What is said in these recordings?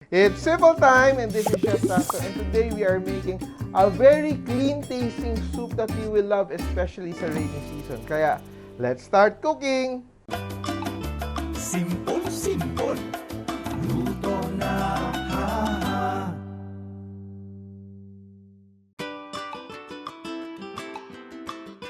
It's simple time, and this is Chef Fiesta, and today we are making a very clean tasting soup that you will love, especially sa rainy season. Kaya, let's start cooking! Simpol, simpol, luto na ha.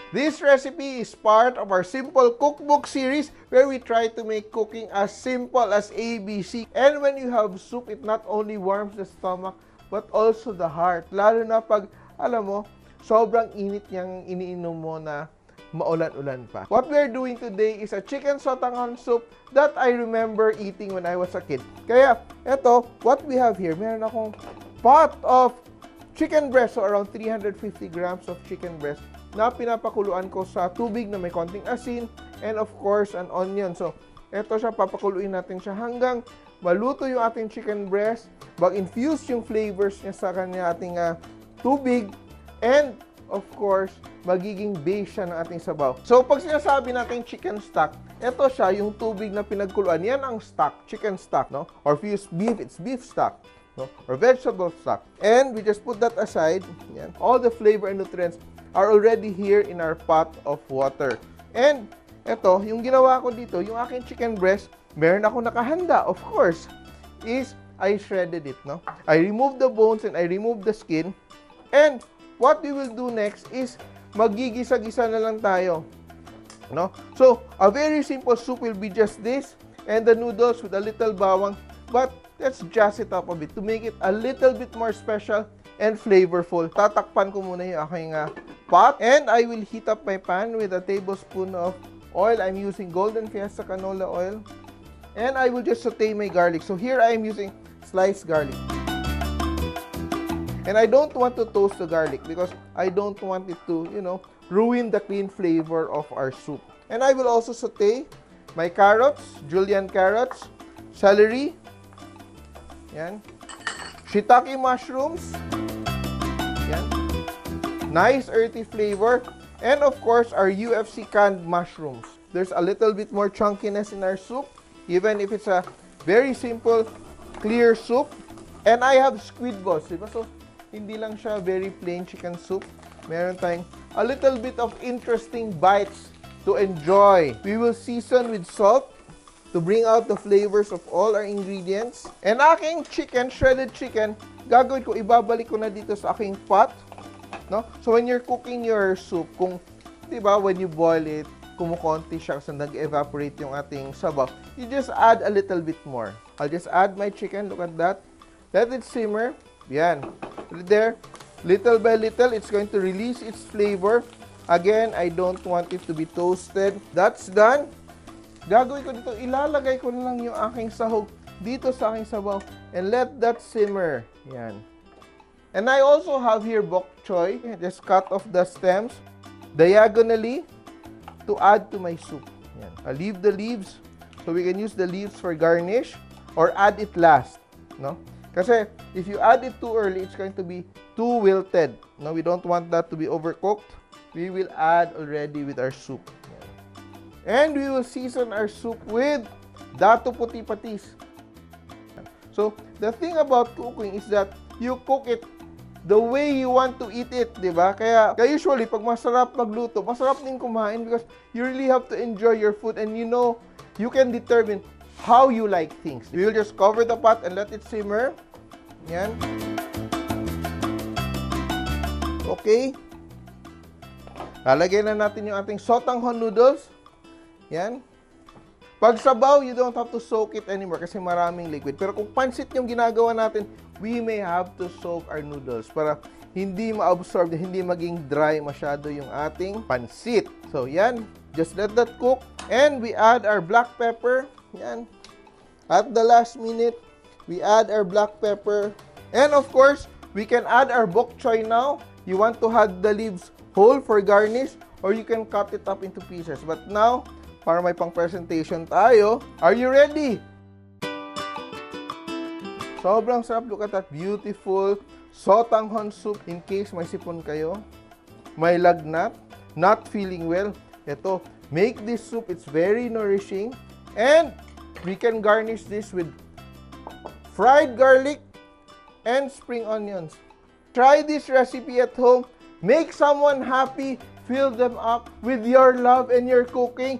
This recipe is part of our Simple Cookbook series where we try to make cooking as simple as ABC. And when you have soup, it not only warms the stomach but also the heart. Lalo na pag, alam mo, sobrang init niyang iniinom mo na maulan-ulan pa. What we're doing today is a chicken sotanghon soup that I remember eating when I was a kid. Kaya, eto, what we have here, meron akong pot of chicken breast, so around 350 grams of chicken breast na pinapakuluan ko sa tubig na may konting asin and of course an onion. So, eto siya, papakuluin natin siya hanggang maluto yung ating chicken breast, mag-infuse yung flavors niya sa kanya ating tubig, and of course, magiging base siya ng ating sabaw. So, pag sinasabi natin chicken stock, eto siya, yung tubig na pinagkuluan, yan ang stock, chicken stock, no? Or if you use beef, it's beef stock, no? Or vegetable stock. And we just put that aside. Yan. All the flavor and nutrients are already here in our pot of water. And eto, yung ginawa ko dito, yung aking chicken breast, meron ako nakahanda, of course, is I shredded it, no? I removed the bones and I removed the skin. And what we will do next is magigisa-gisa na lang tayo, no? So, a very simple soup will be just this, and the noodles with a little bawang, but let's jazz it up a bit to make it a little bit more special and flavorful. Tatakpan ko muna yung aking pot, and I will heat up my pan with a tablespoon of oil. I'm using golden Fiesta canola oil, and I will just saute my garlic. So here I am using sliced garlic. And I don't want to toast the garlic because I don't want it to, you know, ruin the clean flavor of our soup. And I will also saute my carrots, julienne carrots, celery, yan, shiitake mushrooms, yan, nice earthy flavor, and of course our UFC canned mushrooms. There's a little bit more chunkiness in our soup, even if it's a very simple, clear soup. And I have squid balls, diba? So, hindi lang siya very plain chicken soup. Meron tayong a little bit of interesting bites to enjoy. We will season with salt to bring out the flavors of all our ingredients. And aking chicken, shredded chicken, gagawin ko, ibabalik ko na dito sa aking pot, no? So when you're cooking your soup, kung, di ba, when you boil it, kumukonti siya kasi nag-evaporate yung ating sabaw, you just add a little bit more. I'll just add my chicken, look at that. Let it simmer. Yan. There, little by little, it's going to release its flavor. Again, I don't want it to be toasted. That's done. Gagawin ko dito, ilalagay ko na lang yung aking sahog dito sa aking sabaw and let that simmer. Yan. And I also have here bok choy. Just cut off the stems diagonally to add to my soup. Yan. I'll leave the leaves so we can use the leaves for garnish or add it last, no? Kasi if you add it too early, it's going to be too wilted. No, we don't want that to be overcooked. We will add already with our soup. And we will season our soup with Datu Puti Patis. So, the thing about cooking is that you cook it the way you want to eat it, di ba? Kaya usually, pag masarap magluto, masarap din kumain because you really have to enjoy your food and you know, you can determine how you like things. We will just cover the pot and let it simmer. Yan. Okay. Lalagyan na natin yung ating sotanghon noodles. Yan. Pag sabaw, you don't have to soak it anymore kasi maraming liquid. Pero kung pansit yung ginagawa natin, we may have to soak our noodles para hindi ma-absorb, hindi maging dry masyado yung ating pansit. So, yan. Just let that cook. And we add our black pepper. Yan. At the last minute, we add our black pepper. And of course, we can add our bok choy now. You want to have the leaves whole for garnish or you can cut it up into pieces. But now, para may pang-presentation tayo, are you ready? Sobrang sarap. Look at that beautiful sotanghon soup. In case may sipon kayo, may lagnat, not feeling well, ito, make this soup. It's very nourishing. And we can garnish this with fried garlic, and spring onions. Try this recipe at home. Make someone happy. Fill them up with your love and your cooking.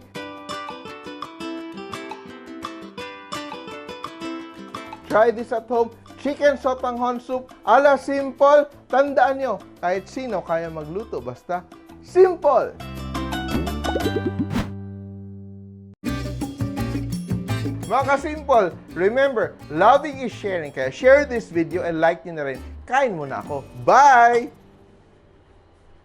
Try this at home. Chicken Sotanghon soup a la Simpol. Tandaan nyo, kahit sino kaya magluto. Basta simple! Mga ka-simple, remember, loving is sharing. Kaya share this video and like nyo na rin. Kain muna ako. Bye!